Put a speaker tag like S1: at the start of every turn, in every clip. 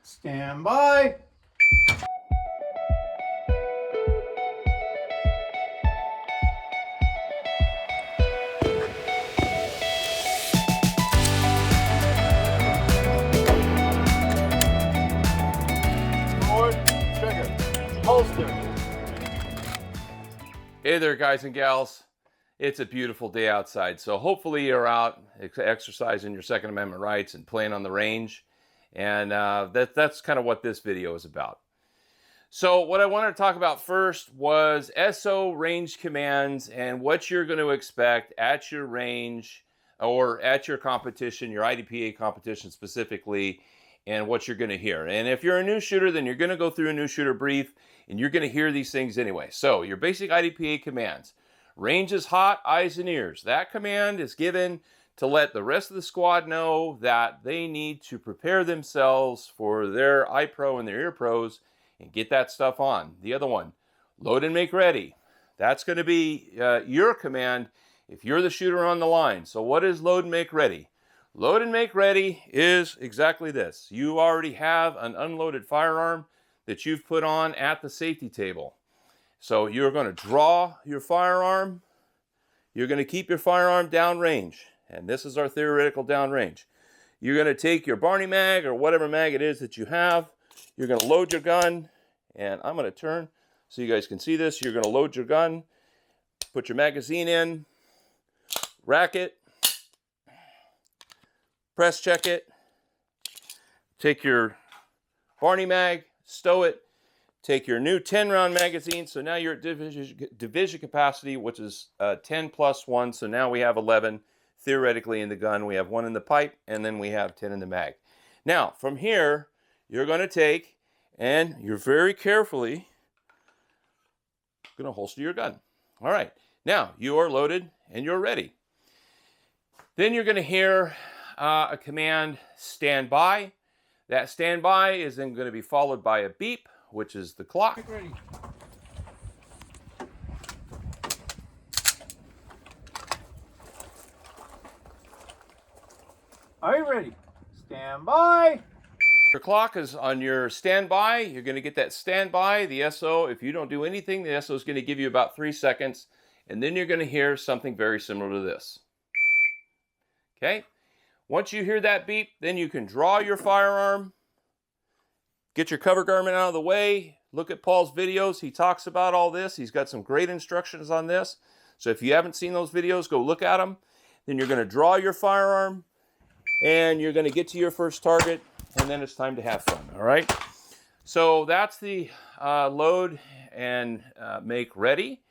S1: Stand by.
S2: Hey there, guys and gals. It's a beautiful day outside, so hopefully you're out exercising your Second Amendment rights and playing on the range. And that's kind of what this video is about. So what I wanted to talk about first was SO range commands and what you're going to expect at your range or at your competition, your IDPA competition specifically, and what you're going to hear. And if you're a new shooter, then you're going to go through a new shooter brief and you're going to hear these things anyway. So your basic IDPA commands. Range is hot, eyes and ears. That command is given to let the rest of the squad know that they need to prepare themselves for their eye pro and their ear pros and get that stuff on. The other one, load and make ready. That's going to be your command if you're the shooter on the line. So what is load and make ready? Load and make ready is exactly this. You already have an unloaded firearm that you've put on at the safety table. So you're going to draw your firearm. You're going to keep your firearm downrange. And this is our theoretical downrange. You're going to take your Barney mag or whatever mag it is that you have. You're going to load your gun. And I'm going to turn so you guys can see this. You're going to load your gun. Put your magazine in. Rack it. Press check it. Take your Barney mag. Stow it. Take your new 10-round magazine. So now you're at division capacity, which is 10 plus 1. So now we have 11 theoretically in the gun. We have 1 in the pipe, and then we have 10 in the mag. Now, from here, you're going to take, and you're very carefully going to holster your gun. All right. Now, you are loaded, and you're ready. Then you're going to hear a command, stand by. That stand by is then going to be followed by a beep, which is the clock.
S1: Ready. Are you ready? Stand by.
S2: Your clock is on your standby. You're going to get that standby. The SO, if you don't do anything, the SO is going to give you about 3 seconds. And then you're going to hear something very similar to this. Okay? Once you hear that beep, then you can draw your firearm. Get your cover garment out of the way. Look at Paul's videos. He talks about all this. He's got some great instructions on this. So if you haven't seen those videos, go look at them. Then you're going to draw your firearm. And you're going to get to your first target. And then it's time to have fun. All right? So that's the load and make ready.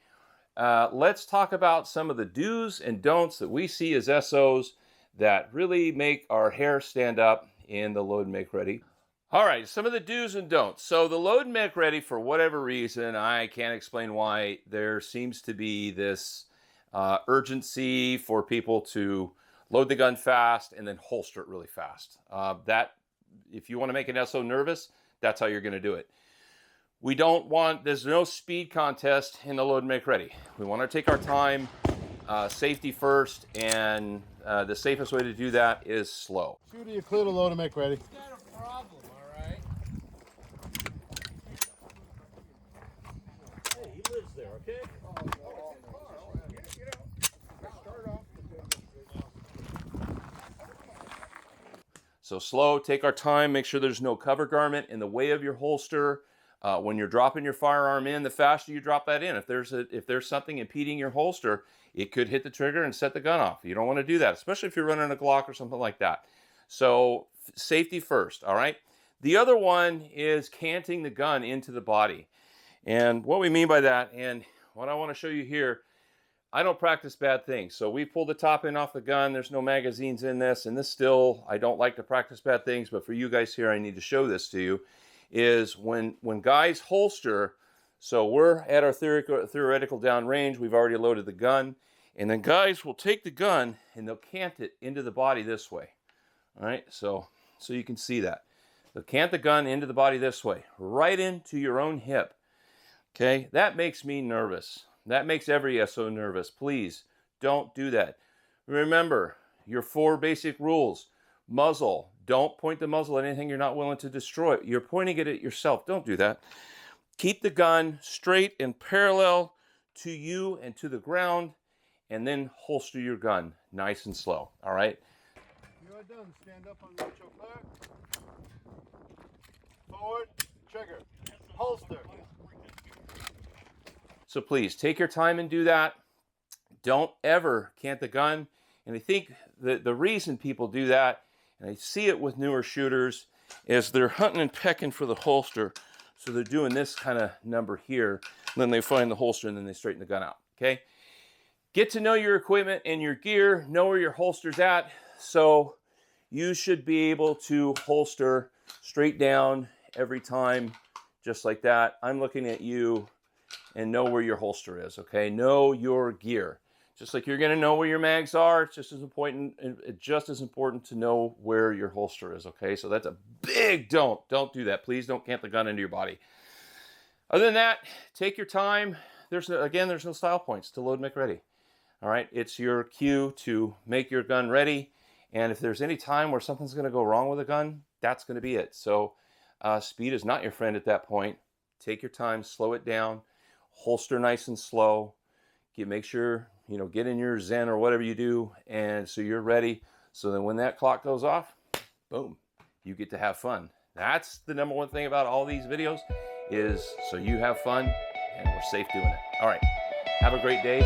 S2: Let's talk about some of the do's and don'ts that we see as SOs that really make our hair stand up in the load and make ready. All right, some of the do's and don'ts. So the load and make ready, for whatever reason, I can't explain why, there seems to be this urgency for people to load the gun fast and then holster it really fast. That, if you want to make an SO nervous, that's how you're going to do it. We don't want, there's no speed contest in the load and make ready. We want to take our time, safety first, and the safest way to do that is slow.
S3: Shooter, you clear the load and make ready.
S1: Got a problem, all right?
S2: Hey, he lives there, okay? So slow, take our time, make sure there's no cover garment in the way of your holster. When you're dropping your firearm in, the faster you drop that in. If there's something impeding your holster, it could hit the trigger and set the gun off. You don't want to do that, especially if you're running a Glock or something like that. So safety first, all right? The other one is canting the gun into the body. And what we mean by that, and what I want to show you here, I don't practice bad things. So we pulled the top end off the gun. There's no magazines in this. And this still, I don't like to practice bad things, but for you guys here, I need to show this to you, is when guys holster, so we're at our theoretical downrange, we've already loaded the gun, and then guys will take the gun and they'll cant it into the body this way. All right, so you can see that. They'll cant the gun into the body this way, right into your own hip. Okay, that makes me nervous. That makes every SO nervous. Please don't do that. Remember your 4 basic rules: muzzle, Don't point the muzzle at anything you're not willing to destroy. You're pointing it at yourself. Don't do that. Keep the gun straight and parallel to you and to the ground, and then holster your gun nice and slow. All right?
S3: You are done. Stand up on neutral flare. Forward, trigger, holster.
S2: So please take your time and do that. Don't ever cant the gun. And I think the reason people do that, and I see it with newer shooters, is they're hunting and pecking for the holster. So they're doing this kind of number here, and then they find the holster and then they straighten the gun out, okay? Get to know your equipment and your gear, know where your holster's at, so you should be able to holster straight down every time, just like that. I'm looking at you and know where your holster is, okay? Know your gear. Just like you're gonna know where your mags are, it's just as important to know where your holster is, okay? So that's a big don't do that. Please don't cant the gun into your body. Other than that, take your time. There's no style points to load, make, ready. All right, it's your cue to make your gun ready. And if there's any time where something's gonna go wrong with a gun, that's gonna be it. So speed is not your friend at that point. Take your time, slow it down, holster nice and slow. Make sure, get in your Zen or whatever you do, and so you're ready. So then when that clock goes off, boom, you get to have fun. That's the number one thing about all these videos, is so you have fun and we're safe doing it. All right, have a great day.